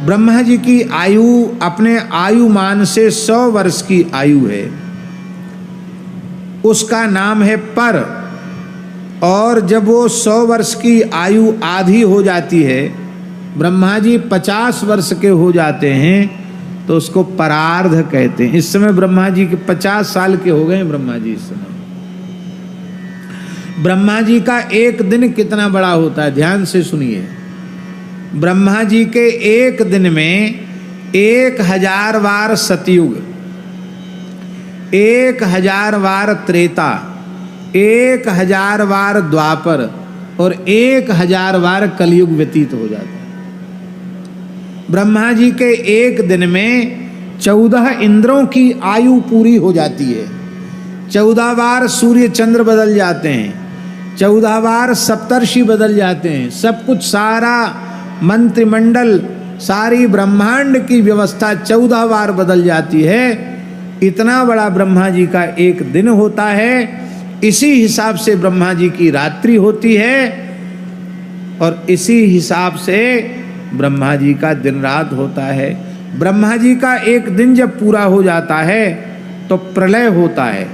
ब्रह्मा जी की आयु अपने आयुमान से 100 वर्ष की आयु है, उसका नाम है पर। और जब वो 100 वर्ष की आयु आधी हो जाती है, ब्रह्मा जी 50 वर्ष के हो जाते हैं, तो उसको परार्ध कहते हैं। इस समय ब्रह्मा जी के 50 साल के हो गए हैं ब्रह्मा जी। इस समय ब्रह्मा जी का एक दिन कितना बड़ा होता है, ध्यान से सुनिए। ब्रह्मा जी के एक दिन में 1000 बार सतयुग, 1000 बार त्रेता, 1000 बार द्वापर और 1000 बार कलयुग व्यतीत हो जाता है। ब्रह्मा जी के एक दिन में 14 इंद्रों की आयु पूरी हो जाती है। 14 बार सूर्य चंद्र बदल जाते हैं, 14 बार सप्तर्षि बदल जाते हैं। सब कुछ, सारा मंत्रिमंडल, सारी ब्रह्मांड की व्यवस्था 14 बार बदल जाती है। इतना बड़ा ब्रह्मा जी का एक दिन होता है। इसी हिसाब से ब्रह्मा जी की रात्रि होती है और इसी हिसाब से ब्रह्मा जी का दिन रात होता है। ब्रह्मा जी का एक दिन जब पूरा हो जाता है तो प्रलय होता है,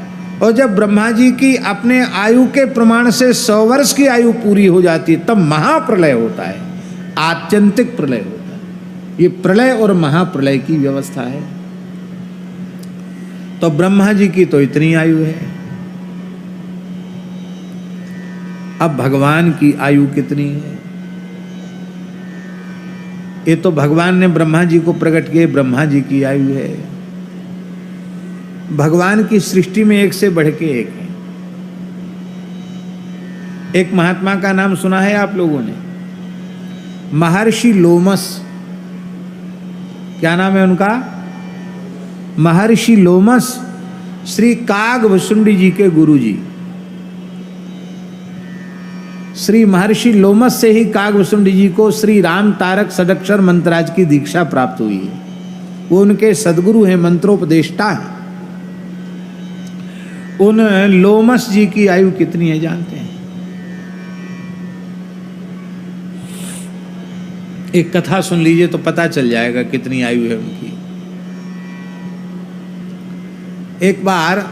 और जब ब्रह्मा जी की अपने आयु के प्रमाण से 100 वर्ष की आयु पूरी हो जाती है तब महाप्रलय होता है, आत्यंतिक प्रलय होता है। ये प्रलय और महाप्रलय की व्यवस्था है। तो ब्रह्मा जी की तो इतनी आयु है। अब भगवान की आयु कितनी है? ये तो भगवान ने ब्रह्मा जी को प्रकट किए, ब्रह्मा जी की आयु है। भगवान की सृष्टि में एक से बढ़ के एक है। एक महात्मा का नाम सुना है आप लोगों ने, महर्षि लोमस। क्या नाम है उनका? महर्षि लोमस, श्री कागभुसुंडी जी के गुरु जी। श्री महर्षि लोमस से ही कागभुसुंडी जी को श्री राम तारक सदक्षर मंत्राज की दीक्षा प्राप्त हुई है। वो उनके सदगुरु हैं, मंत्रोपदेष्टा हैं। उन लोमस जी की आयु कितनी है जानते हैं? एक कथा सुन लीजिए तो पता चल जाएगा कितनी आयु है उनकी। एक बार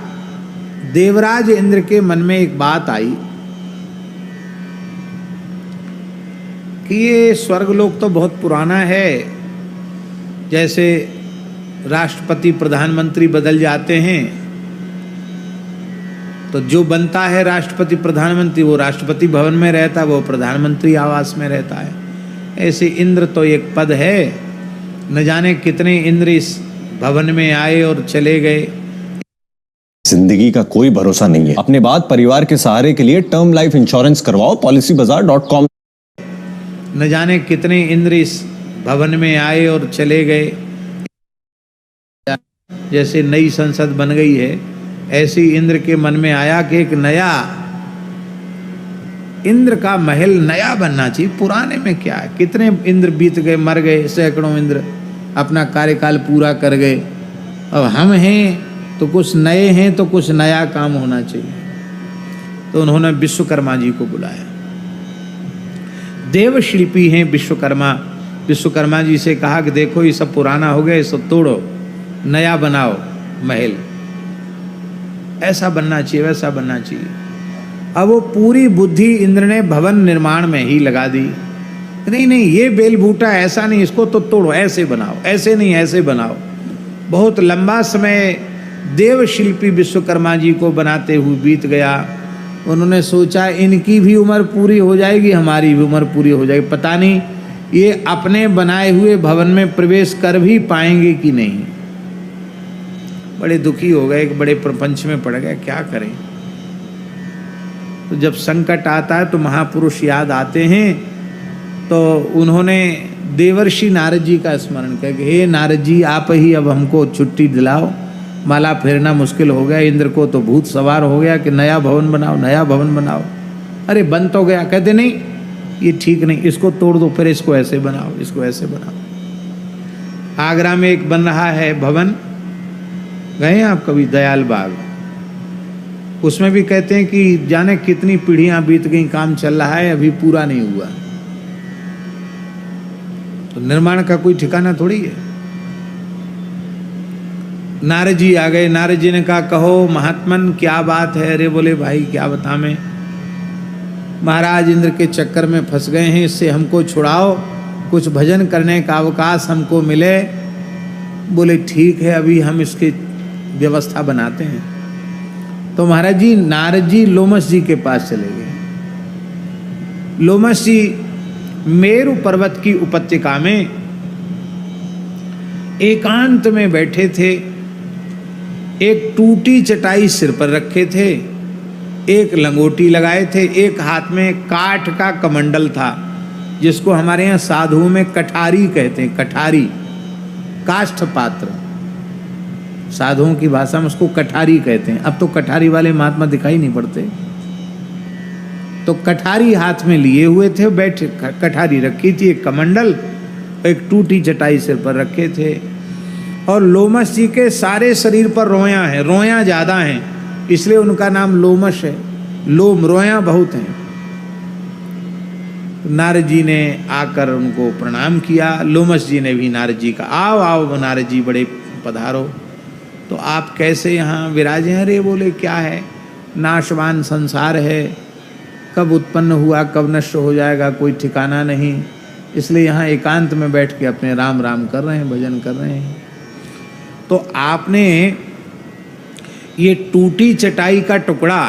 देवराज इंद्र के मन में एक बात आई कि ये स्वर्गलोक तो बहुत पुराना है। जैसे राष्ट्रपति प्रधानमंत्री बदल जाते हैं तो जो बनता है राष्ट्रपति प्रधानमंत्री वो राष्ट्रपति भवन में रहता है, वो प्रधानमंत्री आवास में रहता है। ऐसे इंद्र तो एक पद है, न जाने कितने इंद्र इस भवन में आए और चले गए। जिंदगी का कोई भरोसा नहीं है। अपने बाद परिवार के सहारे के लिए टर्म लाइफ इंश्योरेंस करवाओ policybazaar.com। न जाने कितने इंद्र इस भवन में आए और चले गए। जैसे नई संसद बन गई है, ऐसी इंद्र के मन में आया कि एक नया इंद्र का महल नया बनना चाहिए। पुराने में क्या है, कितने इंद्र बीत गए, मर गए, सैकड़ों इंद्र अपना कार्यकाल पूरा कर गए। अब हम हैं तो कुछ नए हैं, तो कुछ नया काम होना चाहिए। तो उन्होंने विश्वकर्मा जी को बुलाया। देव शिल्पी हैं विश्वकर्मा। विश्वकर्मा जी से कहा कि देखो ये सब पुराना हो गया, ये सब तोड़ो, नया बनाओ महल। ऐसा बनना चाहिए, वैसा बनना चाहिए। अब वो पूरी बुद्धि इंद्र ने भवन निर्माण में ही लगा दी। नहीं नहीं, ये बेल बूटा ऐसा नहीं, इसको तो तोड़ो, ऐसे बनाओ, ऐसे नहीं ऐसे बनाओ। बहुत लंबा समय देव शिल्पी विश्वकर्मा जी को बनाते हुए बीत गया। उन्होंने सोचा इनकी भी उम्र पूरी हो जाएगी, हमारी भी उम्र पूरी हो जाएगी, पता नहीं ये अपने बनाए हुए भवन में प्रवेश कर भी पाएंगे कि नहीं। बड़े दुखी हो गए, एक बड़े प्रपंच में पड़ गए, क्या करें। तो जब संकट आता है तो महापुरुष याद आते हैं। तो उन्होंने देवर्षि नारद जी का स्मरण किया कि हे नारद जी, आप ही अब हमको छुट्टी दिलाओ, माला फेरना मुश्किल हो गया। इंद्र को तो भूत सवार हो गया कि नया भवन बनाओ, नया भवन बनाओ। अरे बन तो गया। कहते नहीं ये ठीक नहीं, इसको तोड़ दो, फिर इसको ऐसे बनाओ, इसको ऐसे बनाओ। आगरा में एक बन रहा है भवन, गए हैं आप कभी? दयाल बाग। उसमें भी कहते हैं कि जाने कितनी पीढ़ियां बीत गई, काम चल रहा है, अभी पूरा नहीं हुआ। तो निर्माण का कोई ठिकाना थोड़ी है। नारद जी आ गए। नारद जी ने कहा, कहो महात्मन क्या बात है। अरे बोले भाई क्या बता मैं, महाराज इंद्र के चक्कर में फंस गए हैं, इससे हमको छुड़ाओ, कुछ भजन करने का अवकाश हमको मिले। बोले ठीक है, अभी हम इसकी व्यवस्था बनाते हैं। तो महाराज जी नारद जी लोमस जी के पास चले गए। लोमस जी मेरु पर्वत की उपत्यका में एकांत में बैठे थे। एक टूटी चटाई सिर पर रखे थे, एक लंगोटी लगाए थे, एक हाथ में काठ का कमंडल था, जिसको हमारे यहाँ साधुओं में कठारी कहते हैं। कठारी, काष्ठ पात्र, साधुओं की भाषा में उसको कठारी कहते हैं। अब तो कठारी वाले महात्मा दिखाई नहीं पड़ते। तो कठारी हाथ में लिए हुए थे, बैठे, कठारी रखी थी, एक कमंडल, एक टूटी चटाई सिर पर रखे थे। और लोमस जी के सारे शरीर पर रोयां हैं, रोयां ज्यादा हैं, इसलिए उनका नाम लोमस है। लोम, रोयां बहुत हैं। नारद जी ने आकर उनको प्रणाम किया। लोमस जी ने भी नारद जी का, आओ आओ नारद जी, बड़े पधारो। तो आप कैसे यहाँ विराजे हैं? अरे बोले क्या है, नाशवान संसार है, कब उत्पन्न हुआ कब नष्ट हो जाएगा कोई ठिकाना नहीं, इसलिए यहाँ एकांत में बैठ के अपने राम राम कर रहे हैं, भजन कर रहे हैं। तो आपने ये टूटी चटाई का टुकड़ा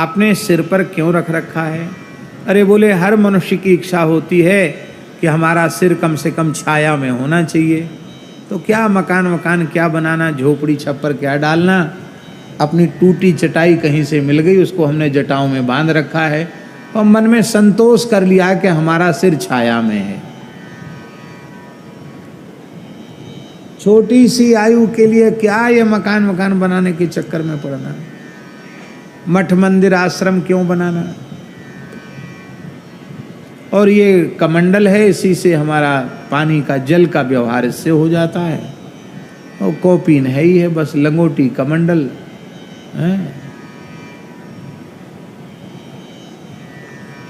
अपने सिर पर क्यों रख रखा है? अरे बोले हर मनुष्य की इच्छा होती है कि हमारा सिर कम से कम छाया में होना चाहिए। तो क्या मकान क्या बनाना, झोपड़ी छप्पर क्या डालना, अपनी टूटी चटाई कहीं से मिल गई, उसको हमने जटाओं में बांध रखा है और मन में संतोष कर लिया कि हमारा सिर छाया में है। छोटी सी आयु के लिए क्या ये मकान बनाने के चक्कर में पड़ना, मठ मंदिर आश्रम क्यों बनाना। और ये कमंडल है, इसी से हमारा पानी का जल का व्यवहार इससे हो जाता है। और कौपीन है ही है, बस लंगोटी कमंडल है।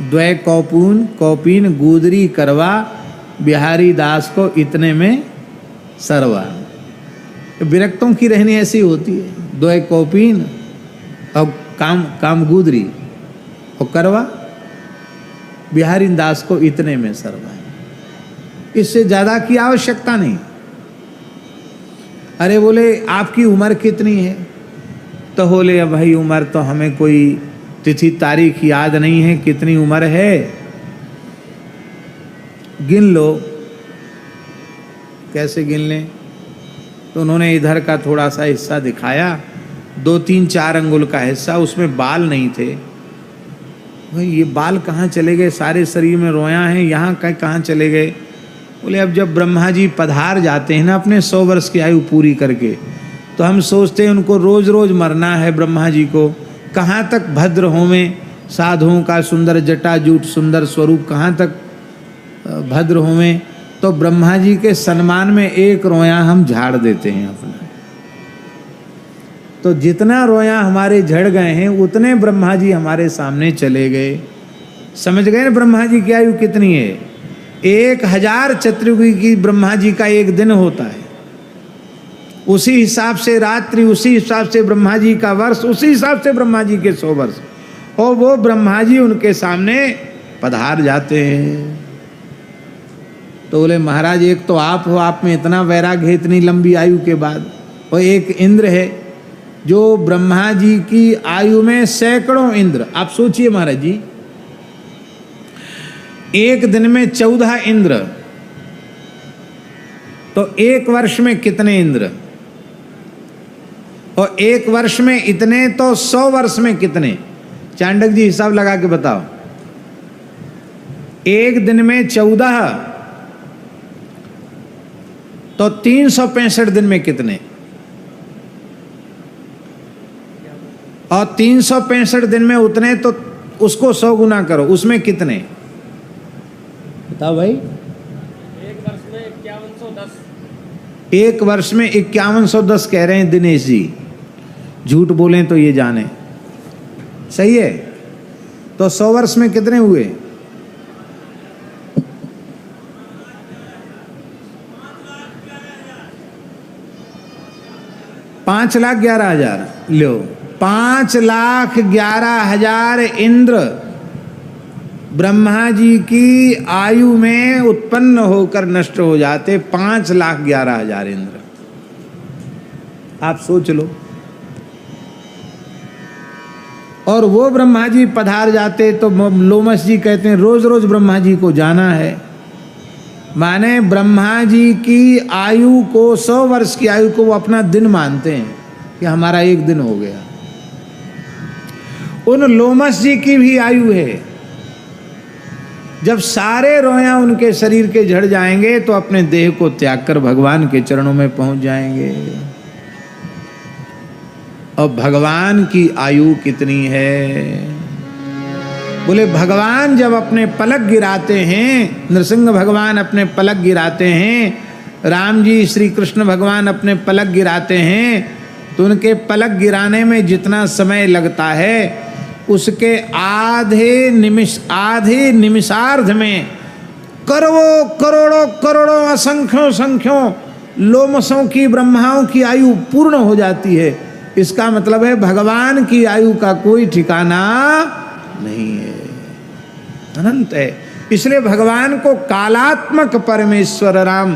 द्वै कौपीन गुदरी करवा, बिहारी दास को इतने में सरवा। विरक्तों की रहनी ऐसी होती है, द्वै कौपीन और काम गुदरी और करवा, बिहारी दास को इतने में सरवा। इससे ज्यादा की आवश्यकता नहीं। अरे बोले आपकी उम्र कितनी है? तो बोले भाई उम्र तो हमें कोई तिथि तारीख याद नहीं है, कितनी उम्र है गिन लो। कैसे गिन लें? तो उन्होंने इधर का थोड़ा सा हिस्सा दिखाया, 2-3-4 अंगुल का हिस्सा, उसमें बाल नहीं थे। भाई ये बाल कहाँ चले गए? सारे शरीर में रोयां हैं, यहाँ कहाँ चले गए? बोले अब जब ब्रह्मा जी पधार जाते हैं ना अपने 100 वर्ष की आयु पूरी करके, तो हम सोचते हैं उनको रोज रोज मरना है ब्रह्मा जी को, कहाँ तक भद्र होवें, साधुओं का सुंदर जटाजूट सुंदर स्वरूप कहाँ तक भद्र होवें। तो ब्रह्मा जी के सम्मान में एक रोया हम झाड़ देते हैं अपना। तो जितना रोया हमारे झड़ गए हैं उतने ब्रह्मा जी हमारे सामने चले गए। समझ गए ना ब्रह्मा जी की आयु कितनी है? 1000 चतुर्युगी की ब्रह्मा जी का एक दिन होता है, उसी हिसाब से रात्रि, उसी हिसाब से ब्रह्मा जी का वर्ष, उसी हिसाब से ब्रह्मा जी के 100 वर्ष। और वो ब्रह्मा जी उनके सामने पधार जाते हैं। तो बोले महाराज एक तो आप हो, आप में इतना वैराग्य है इतनी लंबी आयु के बाद, और एक इंद्र है जो ब्रह्मा जी की आयु में सैकड़ों इंद्र। आप सोचिए महाराज जी, एक दिन में 14 इंद्र, तो एक वर्ष में कितने इंद्र? और एक वर्ष में इतने, तो 100 वर्ष में कितने? चांडक जी हिसाब लगा के बताओ। एक दिन में 14, तो 365 दिन में कितने? और 365 दिन में उतने, तो उसको 100 गुना करो, उसमें कितने बताओ भाई? एक वर्ष में 5110। एक वर्ष में 5110 कह रहे हैं दिनेश जी, झूठ बोलें तो ये जाने। सही है? तो 100 वर्ष में कितने हुए? 5,11,000 लो, 5,11,000 इंद्र ब्रह्मा जी की आयु में उत्पन्न होकर नष्ट हो जाते। 5,11,000 इंद्र, आप सोच लो। और वो ब्रह्मा जी पधार जाते तो लोमस जी कहते हैं रोज रोज ब्रह्मा जी को जाना है। माने ब्रह्मा जी की आयु को, 100 वर्ष की आयु को वो अपना दिन मानते हैं कि हमारा एक दिन हो गया। उन लोमस जी की भी आयु है। जब सारे रोया उनके शरीर के झड़ जाएंगे तो अपने देह को त्याग कर भगवान के चरणों में पहुंच जाएंगे। और भगवान की आयु कितनी है? बोले भगवान जब अपने पलक गिराते हैं, नृसिंह भगवान अपने पलक गिराते हैं, राम जी श्री कृष्ण भगवान अपने पलक गिराते हैं, तो उनके पलक गिराने में जितना समय लगता है उसके आधे निमिषार्ध में करोड़ों करोड़ों असंख्यों संख्यों लोमसों की, ब्रह्माओं की आयु पूर्ण हो जाती है। इसका मतलब है भगवान की आयु का कोई ठिकाना नहीं है, अनंत है। इसलिए भगवान को कालात्मक परमेश्वर राम,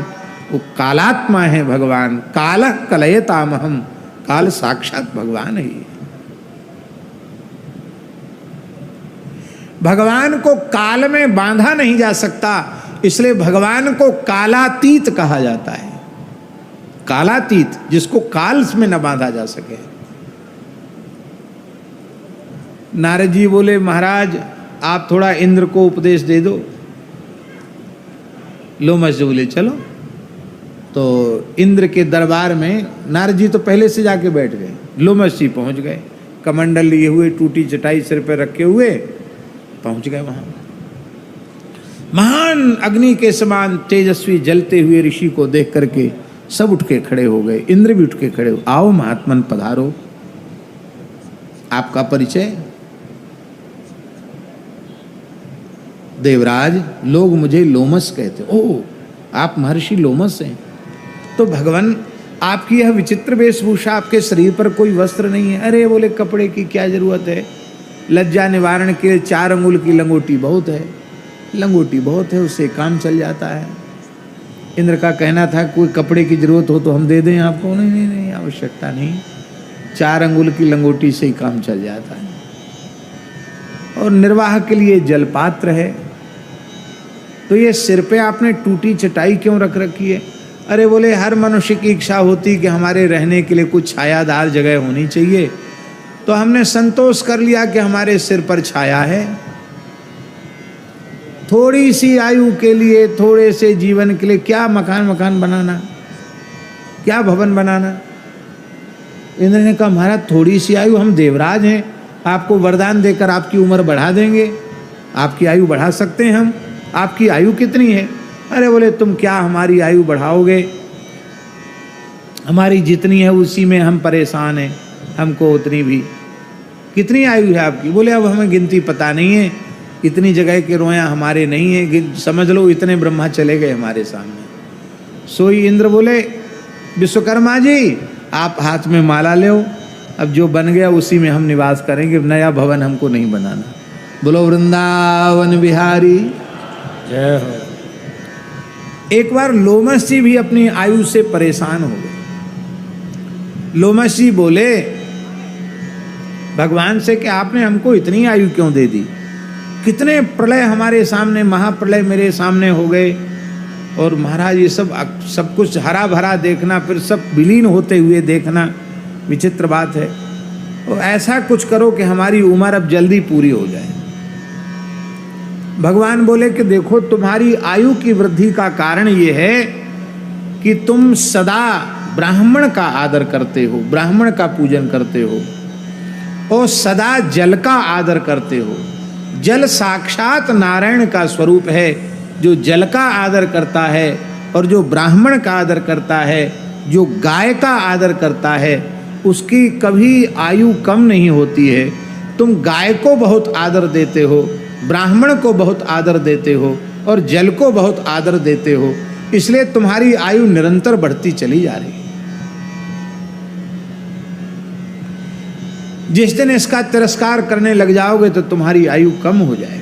वो कालात्मा है भगवान। काल कलयतामहम, काल साक्षात भगवान है। भगवान को काल में बांधा नहीं जा सकता, इसलिए भगवान को कालातीत कहा जाता है। कालातीत, जिसको काल में न बांधा जा सके। नारद जी बोले महाराज आप थोड़ा इंद्र को उपदेश दे दो। लोमस जी बोले चलो। तो इंद्र के दरबार में नारद जी तो पहले से जाके बैठ गए, लोमस जी पहुंच गए, कमंडल लिए हुए, टूटी चटाई सिर पर रखे हुए पहुंच गए वहां। महान अग्नि के समान तेजस्वी जलते हुए ऋषि को देख करके सब उठ के खड़े हो गए। इंद्र भी उठ के खड़े हो, आओ महात्मन पधारो, आपका परिचय। देवराज लोग मुझे लोमस कहते। ओह, आप महर्षि लोमस हैं? तो भगवान आपकी यह विचित्र वेशभूषा, आपके शरीर पर कोई वस्त्र नहीं है। अरे बोले कपड़े की क्या जरूरत है, लज्जा निवारण के 4 अंगुल की लंगोटी बहुत है, लंगोटी बहुत है, उससे काम चल जाता है। इंद्र का कहना था कोई कपड़े की जरूरत हो तो हम दे दें आपको। नहीं नहीं नहीं, आवश्यकता नहीं, 4 अंगुल की लंगोटी से ही काम चल जाता है। और निर्वाह के लिए जलपात्र है। तो ये सिर पे आपने टूटी चटाई क्यों रख रखी है? अरे बोले हर मनुष्य की इच्छा होती कि हमारे रहने के लिए कुछ छायादार जगह होनी चाहिए, तो हमने संतोष कर लिया कि हमारे सिर पर छाया है। थोड़ी सी आयु के लिए, थोड़े से जीवन के लिए क्या मकान बनाना, क्या भवन बनाना? इंद्र ने कहा महाराज थोड़ी सी आयु, हम देवराज हैं, आपको वरदान देकर आपकी उम्र बढ़ा देंगे, आपकी आयु बढ़ा सकते हैं हम। आपकी आयु कितनी है? अरे बोले तुम क्या हमारी आयु बढ़ाओगे, हमारी जितनी है उसी में हम परेशान हैं, हमको उतनी भी। कितनी आयु है आपकी? बोले अब हमें गिनती पता नहीं है, इतनी जगह के रोया हमारे नहीं है, समझ लो इतने ब्रह्मा चले गए हमारे सामने। सोई इंद्र बोले विश्वकर्मा जी आप हाथ में माला ले, अब जो बन गया उसी में हम निवास करेंगे, नया भवन हमको नहीं बनाना। बोलो वृंदावन बिहारी जय हो। एक बार लोमस जी भी अपनी आयु से परेशान हो गए। लोमस जी बोले भगवान से कि आपने हमको इतनी आयु क्यों दे दी? कितने प्रलय हमारे सामने, महाप्रलय मेरे सामने हो गए, और महाराज ये सब कुछ हरा भरा देखना, फिर सब विलीन होते हुए देखना, विचित्र बात है। और ऐसा कुछ करो कि हमारी उम्र अब जल्दी पूरी हो जाए। भगवान बोले कि देखो तुम्हारी आयु की वृद्धि का कारण ये है कि तुम सदा ब्राह्मण का आदर करते हो, ब्राह्मण का पूजन करते हो, और सदा जल का आदर करते हो। जल साक्षात नारायण का स्वरूप है। जो जल का आदर करता है और जो ब्राह्मण का आदर करता है, जो गाय का आदर करता है, उसकी कभी आयु कम नहीं होती है। तुम गाय को बहुत आदर देते हो, ब्राह्मण को बहुत आदर देते हो, और जल को बहुत आदर देते हो, इसलिए तुम्हारी आयु निरंतर बढ़ती चली जा रही है। जिस दिन इसका तिरस्कार करने लग जाओगे तो तुम्हारी आयु कम हो जाएगी।